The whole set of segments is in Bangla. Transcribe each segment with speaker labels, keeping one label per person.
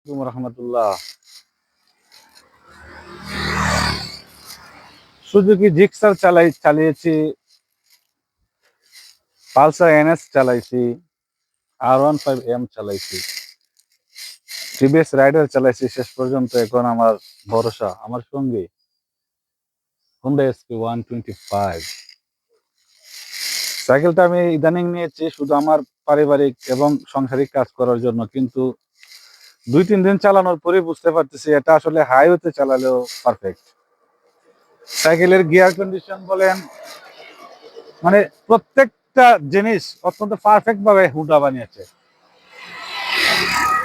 Speaker 1: রহমতুল্লাহ। সুজুকি জিক্সার চালিয়েছি, পালসার এনএস চালাইছি, R15M চালাইছি, টিভিএস রাইডার চালাইছি শেষ পর্যন্ত। এখন আমার ভরসা, আমার সঙ্গী হোন্ডা এসপি 125। সাইকেলটা আমি ইদানিং নিয়েছি শুধু আমার পারিবারিক এবং সাংসারিক কাজ করার জন্য, কিন্তু 2-3 দিন চালানোর পরে বুঝতে পারতেছি এটা আসলে হাইওয়েতে চালালেও পারফেক্ট। সাইকেলের গিয়ার কন্ডিশন বলেন, মানে প্রত্যেকটা জিনিস অত্যন্ত পারফেক্ট ভাবে হুন্ডা বানিয়েছে।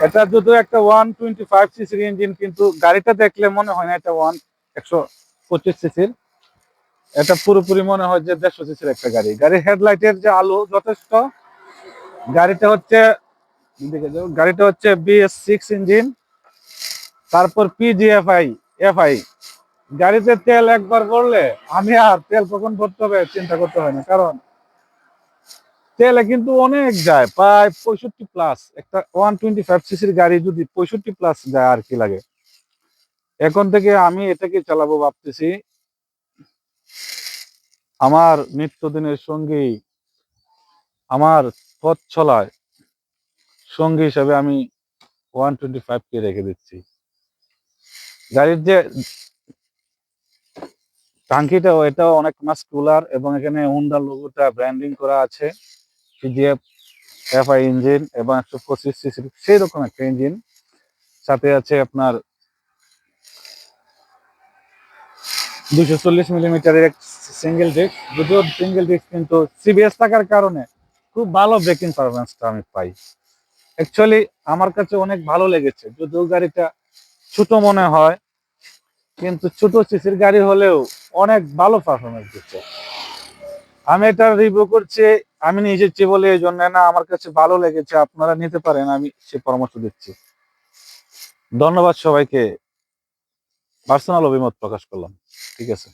Speaker 1: এটা যদিও একটা 125 সিসির ইঞ্জিন, কিন্তু গাড়িটা দেখলে মনে হয় না এটা 125 সিসির। এটা পুরোপুরি মনে হয় যে 150 সিসির একটা গাড়ি। গাড়ির হেডলাইটের যে আলো যথেষ্ট। গাড়িটা হচ্ছে BS6 ইঞ্জিন, তারপর এফআই। গাড়িতে তেল একবার ভরলে আমি আর তেল কখন ভরতে হবে চিন্তা করতে হয় না, কারণ তেলে কিন্তু অনেক যায়, প্রায় 65+। একটা 125 সিসির গাড়ি যদি 65+ যায় আর কি লাগে। এখন থেকে আমি এটাকে চালাবো ভাবতেছি। আমার নিত্যদিনের সঙ্গী, আমার পথ চলায় সঙ্গী হিসাবে আমি 125কে রেখে দিচ্ছি। গাড়ির যে টাঙ্কিটাও, এটাও অনেক মাস্কুলার, এবং এখানে হোন্ডা লোগোটা ব্র্যান্ডিং করা আছে। সিজিএফ এফআই ইঞ্জিন এবং 125 সিসি সেই রকম একটা ইঞ্জিন। সাথে আছে আপনার 240 মিলিমিটারের সিঙ্গেল ডিস্ক। যদিও সিঙ্গেল ডিস্ক, কিন্তু সিবিএস থাকার কারণে খুব ভালো ব্রেকিং পারফরমেন্সটা আমি পাই। অ্যাকচুয়ালি আমার কাছে অনেক ভালো লেগেছে, যদিও গাড়িটা ছোট মনে হয়, কিন্তু ছোট সিসির গাড়ি হলেও অনেক ভালো পারফরমেন্স দিচ্ছে। আমি এটা রিভিউ করছি, আমি নিজেছি বলে এই জন্য না, আমার কাছে ভালো লেগেছে, আপনারা নিতে পারেন, আমি সে পরামর্শ দিচ্ছি। ধন্যবাদ সবাইকে, পার্সোনাল অভিমত প্রকাশ করলাম। ঠিক আছে।